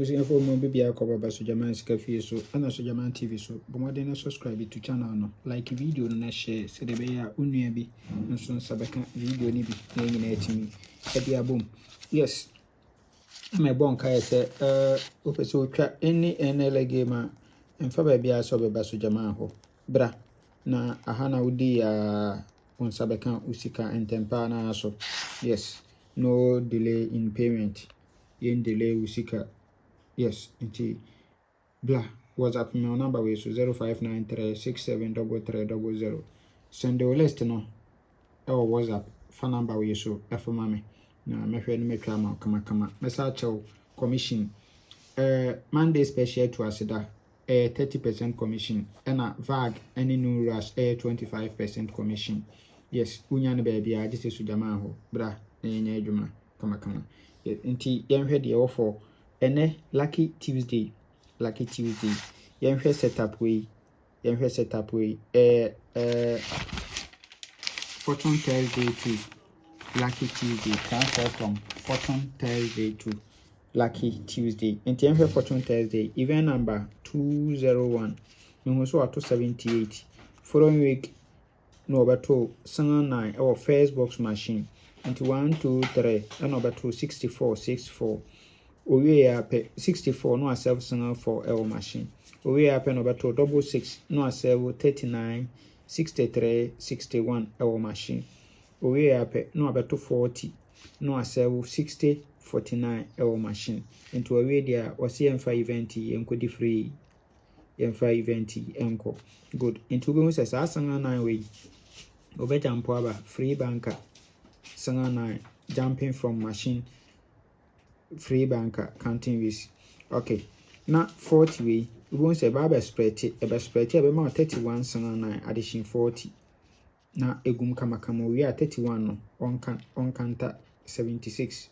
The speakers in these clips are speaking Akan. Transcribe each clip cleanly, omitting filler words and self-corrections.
Using for more baby I cover by Sojaman Cafe so and Sojaman TV so but more than subscribe to channel no like video no share so the be a unua bi nso sabeka video ni bi na nyina atimi e dia bom yes me bon kai say opese otwa any NL game a mfa ba bia so be ba Sojaman ho bra na ahana udi ya on sabeka usika entempa na so yes no delay in payment yen delay usika. Yes, indeed. Blah. WhatsApp my number is 0593673300. Send the list no. Our WhatsApp phone number we so for mommy. Na me hwe no metwa ma kama. Message commission. Monday special to asida 30% commission. And VAG any new rush 25% commission. Yes, unya no baby a just Sujama ho. Bra na nya adwuma kama. Inti yen hwe de offer ene Lucky Tuesday. Yen hwe setup we. Fortune Thursday to Lucky Tuesday. Transfer from Fortune Thursday to Lucky Tuesday. Inti yen hwe Fortune Thursday. Event number 201. No so ato 78. Following week no obato 9 our first box machine. Inti 1 2 3 and obato 64. We are pay 64 no self single for our machine. We are pay no better 66 no self 39 63 61 our machine. We are pay no better 40 no self 60 49 our machine. Into a way there was CM5 event enko free M5 event enko good. Into go says asanga 9 way obejam poaba free banker sanga 9 jumping from machine. Free banker counting with okay now 40 way we won't say baba spread it about 31 9 addition 40 now egum kama we are 31 no on counter 76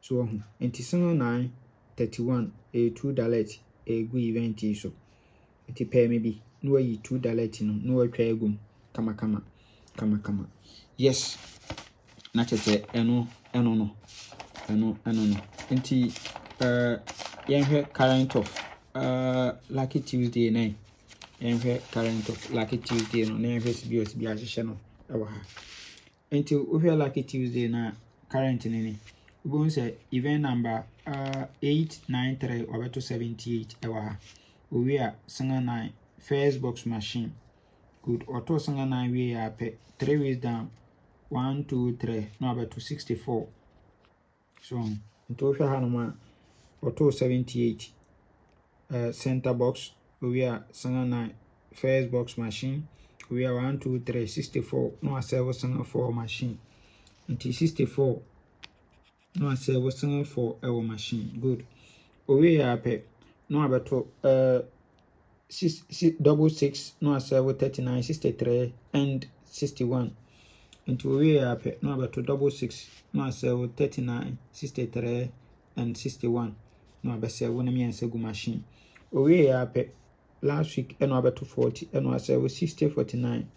so into 9 31 a $2 a good event so it pay maybe no way $2 no try egum kama yes not eno no Inti yen current of Lucky Tuesday na yen current of Lucky Tuesday no na yen CBS bi ahye no ewa ha. Inti we Lucky Tuesday na current ni we go say event number 893 over to 78 ewa ha. We are single 9 first box machine good auto single 9 we are 3 ways down 1 2 3 no over to 64 so into Hanuma auto 78 center box we are single 9 first box machine we are 1 2 3 64 no servo single 4 machine into 64 no servo single 4 our machine good we are pe no abato 6 no servo 39 63 and 61 into we are pe no about 6 no servo 39 63 and 61 no about 7 me gu machine we are pe last week and about 40 and no servo 60 49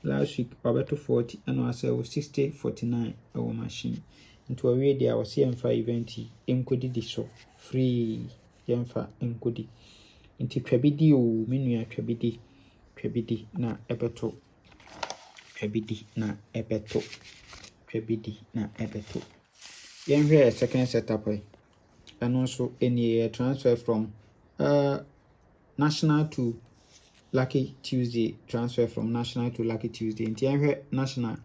last week about 40 and no servo 60 49 our machine into we there was CM5 event encode this so free yemfa encode into twabidi o menu twabidi na ebeto twabidi na ebeto yen hwe second setup and also any transfer from national to Lucky Tuesday transfer from national to Lucky Tuesday in yen hwe national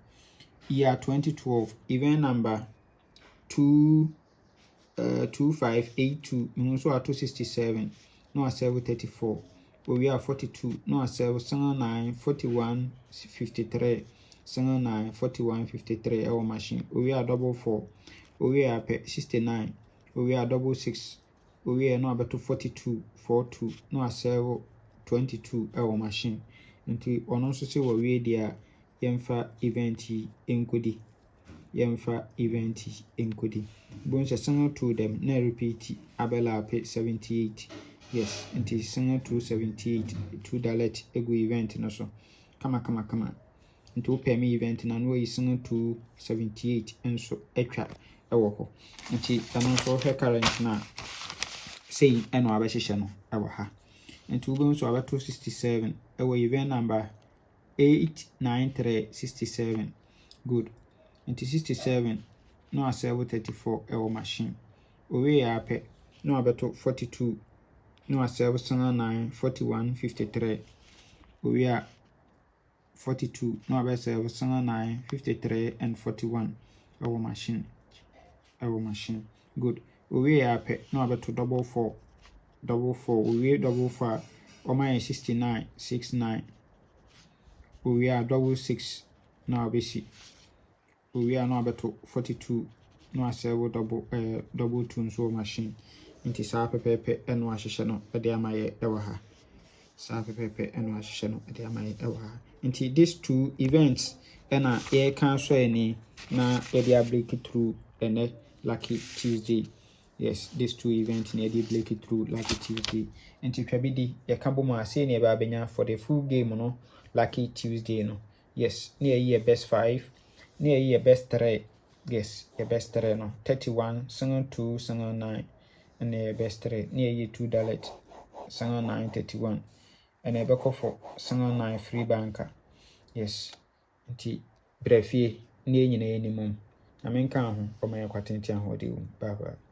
year 2012 event number 2582 so are 267 no serve 34 we are 42 no serve 9 41 53 9 41 53 our machine we are 4 we are 69 we are 6 we are no about 42 42 no serve 22 our machine until on also say we there yemfa event encode bonus single to them na repeat abela 78 yes until single to 78 $2 ego event no so kama until pay me event na no is single to 78 and so etwa ewo ho until ano so current na say and wabɛhyehyɛ no ɛwɔ ha. Nti wobɛhu so wabɛto 67 ɛwɔ event number 89367. Good. Nti 67 na wasɛbo 34 ɛwɔ machine. Owie apɛ na wabɛto 42 na wasɛbo 9 41 53. Owie a 42 na wabɛsɛbo 9 53 and 41 ɛwɔ machine. Good. Owie apɛ na wabɛto 44 owie 44 a ɔma yɛ 69 69. Owie a 66 na wabɛsi. Owie a na wabɛto 42 na wasɛbo double 2 nso wɔ machine. Nti saa pɛpɛpɛ ɛna wahyehyɛ no ɛde ama yɛ ɛwɔ ha. Nti these two events ɛna yɛka so ani na yɛde break through ɛnɛ Lucky Tuesday. Yes, these two events na yɛde break through Lucky Tuesday. Nti twa bi di yɛka bɔ mu a sei na yɛbɛ abɛnya for the full game no Lucky Tuesday no. Yes, na yɛyi yɛ best 5 na yɛyi yɛ best 3. Yes, yɛ best 3 no 31 single 2 single 9 and yɛ best 3 na yɛyi $2 single 9 31 and a back for single 9 free banker. Yes, nti brefie na nyina yɛ nimum na menka ho ɔma yɛ kwatenti ahodie. Bye bye.